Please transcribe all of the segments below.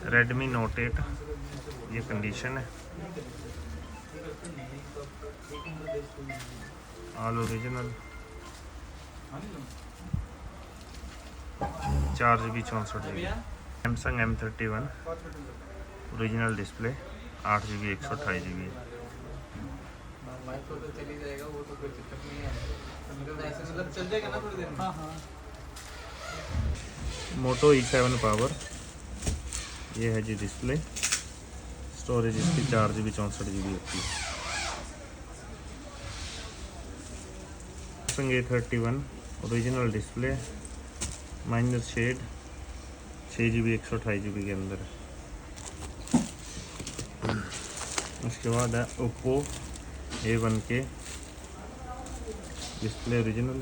Redmi note 8 ये condition है, all original, 4GB 64GB। Samsung M31 original display, 8GB 128GB। मोटो E7 power, ये है जी display. Storage इसकी 4GB 64GB होती है। Samsung A31 original display, minus shade, 6GB 128GB के अंदर। उसके बाद है Oppo A1K, display original,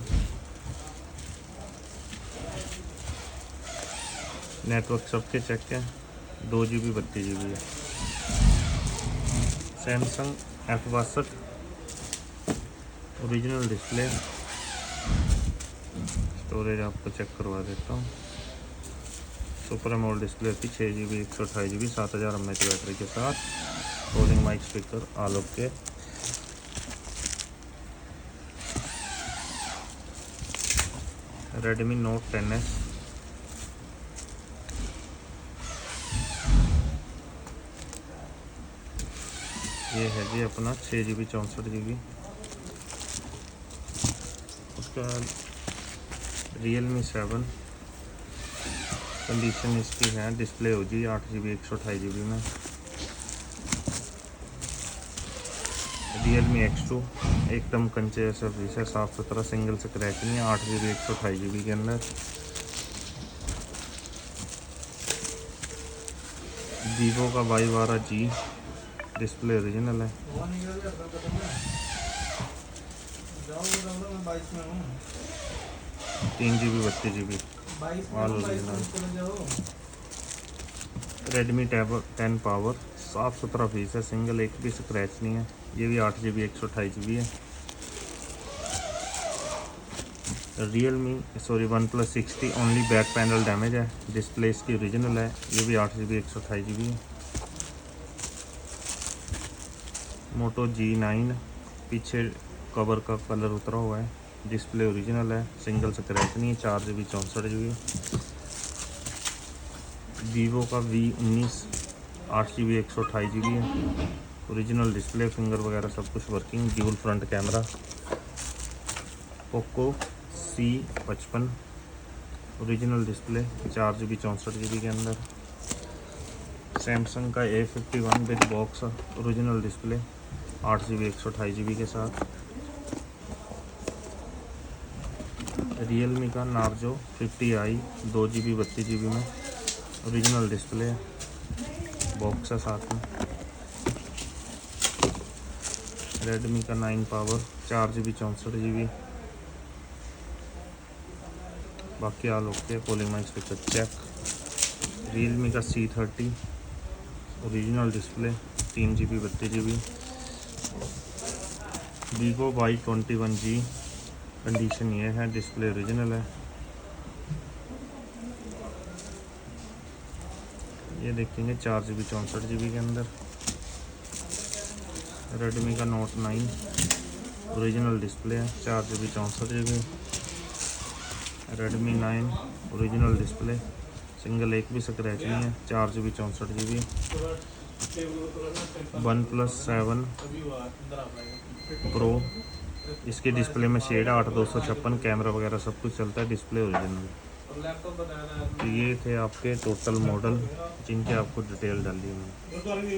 network सबके चेक है, 2GB 32GB है। Samsung F62 original display, storage आपको चेक करवा देता हूँ। सुपर एमोलेड डिस्प्ले होती, 6GB 128GB, 7000 mAh बैटरी के साथ। Calling mic speaker all okay. Redmi note 10S, ये है जी अपना 6GB 64GB। उसका Realme 7 कंडीशन इसकी है, डिस्प्ले हो जी 8GB 128GB में। Realme X2 एकदम कंचे ऐसा पीस है, साफ सुथरा, सिंगल स्क्रैच नहीं है, 8GB 128GB के अंदर। Vivo का Y12G, डिस्प्ले ओरिजिनल है। 3GB 32GB all original. Redmi tab 10 power, साफ सुथरा पीस है, सिंगल एक भी स्क्रैच नहीं है। ये भी 8GB 128GB है। OnePlus 60 only back panel damage है, डिस्प्ले इसकी ओरिजिनल है। ये भी 8GB 128GB है। मोटो G9, पीछे कवर का कलर उतरा हुआ है, डिस्प्ले ओरिजिनल है, सिंगल स्क्रैच नहीं है, 4GB 64GB। वीवो का V19 8GB 128GB है, ओरिजिनल डिस्प्ले, फिंगर वगैरह सब कुछ working, dual front camera. Poco C55 original display, 4GB 64GB के अंदर। सैमसंग का A51 big box original display, 8GB 128GB के साथ। रियलमी का नार्जो 50i 2GB 32GB में, ओरिजिनल डिस्प्ले, बॉक्स है साथ में। रेडमी का 9 पावर, 4GB 64GB, बाकी all okay. Calling mic speaker check. Realme का C30 original display, 3GB 32GB। Vivo Y21G condition ये है, डिस्प्ले ओरिजिनल है। ये देखेंगे 4GB 64GB के अंदर। रेडमी का नोट 9 ओरिजिनल डिस्प्ले है, 4GB 64GB। Redmi 9 original display, single एक भी स्क्रैच नहीं है, 4GB 64GB। OnePlus 7 Pro, इसकी डिस्प्ले में शेड 8256, कैमरा वगैरह सब कुछ चलता है, डिस्प्ले ओरिजिनल। तो ये थे आपके टोटल मॉडल जिनके आपको डिटेल डाली है मैंने।